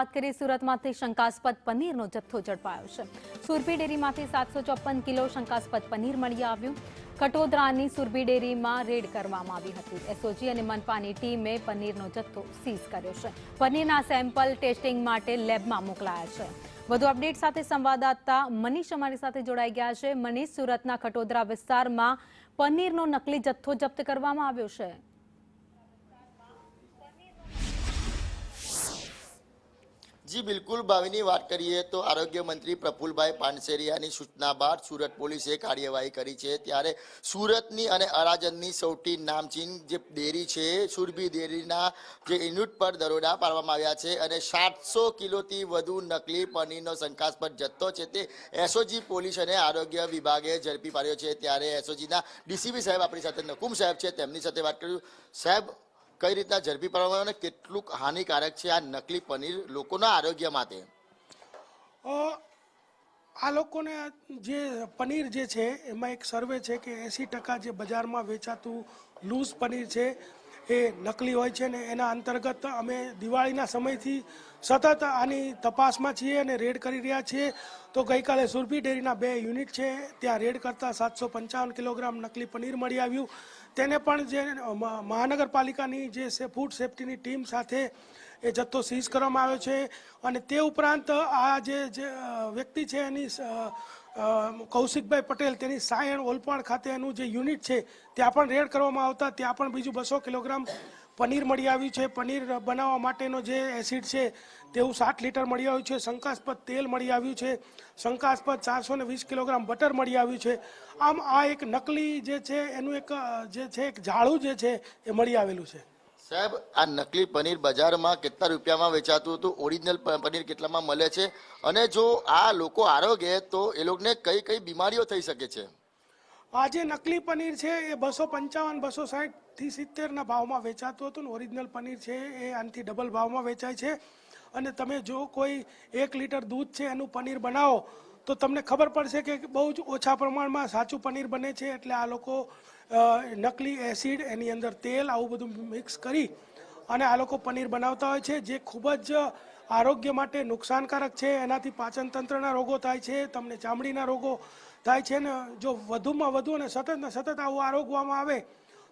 વાત કરીએ સુરતમાંથી શંકાસ્પદ પનીરનો જથ્થો ઝડપાયો છે। સુરભી ડેરીમાંથી 754 કિલો શંકાસ્પદ પનીર મળી આવ્યું। કટોદરાની સુરભી ડેરીમાં રેડ કરવામાં આવી હતી। એસઓજી અને મનપાની ટીમે પનીરનો જથ્થો સીઝ કર્યો છે। પનીરના સેમ્પલ ટેસ્ટિંગ માટે લેબમાં મોકલાયા છે। વધુ અપડેટ સાથે સંવાદદાતા મનીષ અમારી સાથે જોડાઈ ગયા છે। મનીષ, સુરતના કટોદરા વિસ્તારમાં પનીરનો નકલી જથ્થો જપ્ત કરવામાં આવ્યો છે। जी बिल्कुल भाविनी बात करिए तो आरोग्य मंत्री प्रफुल्लभाई पानसेरियानी सूचना बाद सूरत पोलीसे कार्यवाही करी है। त्यारे सूरतनी अने अराजननी सौथी नामचीन जे डेरी है सुरभी डेरीना जे युनिट पर दरोडा पाडवामां आव्या छे अने 700 किलोथी वधु नकली पनीरनो शंकास्पद जथ्थो छे ते एसओजी पोलीस अने आरोग्य विभागे झड़पी पाड्यो छे। त्यारे एसओजीना डीसीपी साहेब आपणी साथे नकुम साहेब छे, तेमनी साथे वात कर्युं। साहेब, कई रीतना झड़पी पाडवामां आव्यो अने केटલું हानिकारक छे आ नकली पनीर लोकोना आरोग्य माटे? आ लोकोने जे पनीर जे छे एमां एक सर्वे छे के 80% जे बजारमां वेचातुं लूज पनीर छे ए नकली होय छे ने एना अंतर्गत अमे दिवाळीना समयथी सतत आनी तपासमां छीए अने रेड करी रह्या छीए। तो गईकाले सुरभी डेरीना 2 युनिट छे त्यां रेड करता 755 किलोग्राम नकली पनीर मळी आव्युं। तेने पण जे महानगरपालिकानी जे फूड सेफ्टीनी टीम साथे ए जत्थो सीज करवामां आव्यो छे अने ते उपरांत आ जे व्यक्ति छे एनी कौशिकभाई पटेल तेनी सायण ओलपाड खाते एनुं जे युनिट छे त्यां पण रेड करवामां आवता त्यां पण बीजुं 200 किलोग्राम पनीर मळी आव्युं छे। पनीर बनाववा माटेनो जे एसिड छे तेवुं 60 लीटर मळी आव्युं छे। शंकास्पद तेल मळी आव्युं छे। शंकास्पद 420 किलोग्राम बटर मळी आव्युं छे। आम आ एक नकली जे छे एनुं एक जे छे एक जाळું जे छे ए मळी आवेલું छे। साहेब, आ नकली पनीर बजार में कितना रुपया में वेचातुं हतुं? ओरिजिनल पनीर केटलामां मळे छे? अने जो आ लोको आरोगे तो ए लोकोने कई कई बीमारीओ थई शके छे? आज नकली पनीर है ये 255 260 થી 70 ना भाव में वेचातुं हतुं। ओरिजिनल पनीर है ये आनाथी डबल भाव में वेचाय छे। अने तमे जो कोई 1 लीटर दूध है एनुं पनीर बनावो तो तमने खबर पड़शे कि बहु ज ओछा प्रमाण में साचुं पनीर बने छे। एटले आ लोको नकली एसिड एनी अंदर तेल आवुं बधुं मिक्स करी अने आ लोको पनीर बनावता होय छे जे खूब ज आरोग्य माटे नुकसानकारक छे। एनाथी पाचन तंत्रना रोगो थाय छे, तमने चामडीना रोगो थाय छे ने जो वधुमां वधु अने सतत ने सतत आवुं आरोगवामां आवे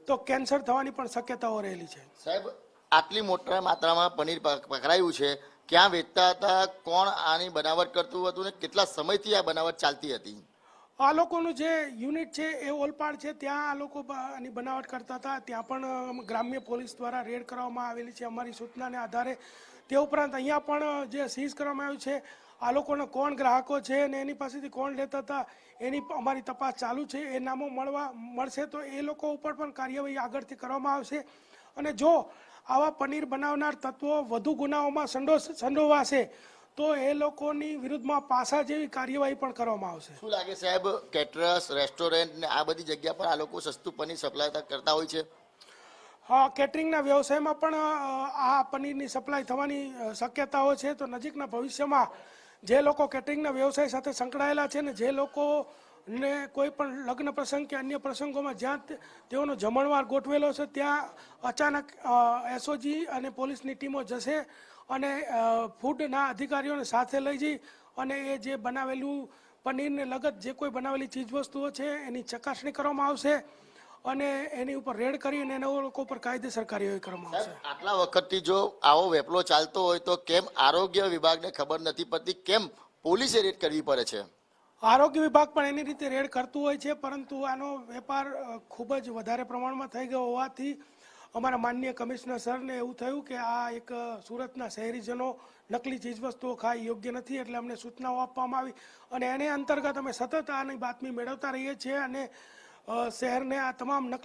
तो केन्सर थवानी पण शक्यताओ रहेली छे। साहेब, आटली मोटा मात्रामां पनीर पकड़ायुं छे, क्यां वेचता हता? कोण आनी बनावट करतुं हतुं ने केटला समयथी आ बनावट चालती हती? आ लोकोनुं जे युनिट छे ए ओलपाड छे त्यां आ लोको आनी बनावट करता हता। त्यां पण ग्राम्य पोलीस द्वारा रेड करवामां आवेली छे अमारी सूचनाने आधारे। ते उपरांत अहींया पण जे सीज करवामां आव्युं छे आ लोकोने कोण ग्राहको छे ने एनी पासेथी कोण लेता हता एनी अमारी तपास चालू छे। ए नामो मळशे तो ए लोको उपर पण कार्यवाही આગળથી કરવામાં આવશે અને જો આવા પનીર બનાવનાર તત્વો વધુ ગુનાઓમાં સંડોવાશે તો એ લોકોની વિરુદ્ધમાં પાસા જેવી કાર્યવાહી પણ કરવામાં આવશે। શું લાગે સાહેબ, કેટરર્સ, રેસ્ટોરન્ટ ને આ બધી જગ્યા પર આ લોકો સસ્તું પનીર સપ્લાય કરતા હોય છે? हाँ, केटरिंगना व्यवसायमां पण आ पनीरनी सप्लाय थवानी शक्यताओ छे। तो नजीकना भविष्यमां जे लोको केटरिंगना व्यवसाय साथे संकळायेला छे ने जे लोको ने कोई पण लग्न प्रसंग के अन्य प्रसंगोमां ज्यां तेओनो जमणवार गोठवेलो छे त्यां अचानक एसओजी अने पोलीसनी टीमो जशे अने फूडना अधिकारीओने साथे लई जई अने ए जे बनावेलुं पनीरने लगत जे कोई बनावेली चीजवस्तुओ छे एनी चकासणी करवामां आवशे અને એની ઉપર રેડ કરી અને એના લોકો પર કાયદેસર કાર્યવાહી કરવામાં આવશે। આટલા વખતથી જો આવો વેપલો ચાલતો હોય તો કેમ આરોગ્ય વિભાગને ખબર નથી પડતી? કેમ પોલીસે રેડ કરવી પડે છે? આરોગ્ય વિભાગ પણ એની રીતે રેડ કરતું હોય છે, પરંતુ આનો વેપાર ખૂબ જ વધારે પ્રમાણમાં થઈ ગયો હોવાથી અમારા માનનીય કમિશનર સરને એવું થયું કે આ એક સુરતના શહેરીજનો નકલી ચીજવસ્તુઓ ખાય યોગ્ય નથી, એટલે અમને સૂચનાઓ આપવામાં આવી અને એને અંતર્ગત અમે સતત આની બાતમી મેળવતા રહીએ છીએ અને શહેરને આ તમામ નકલી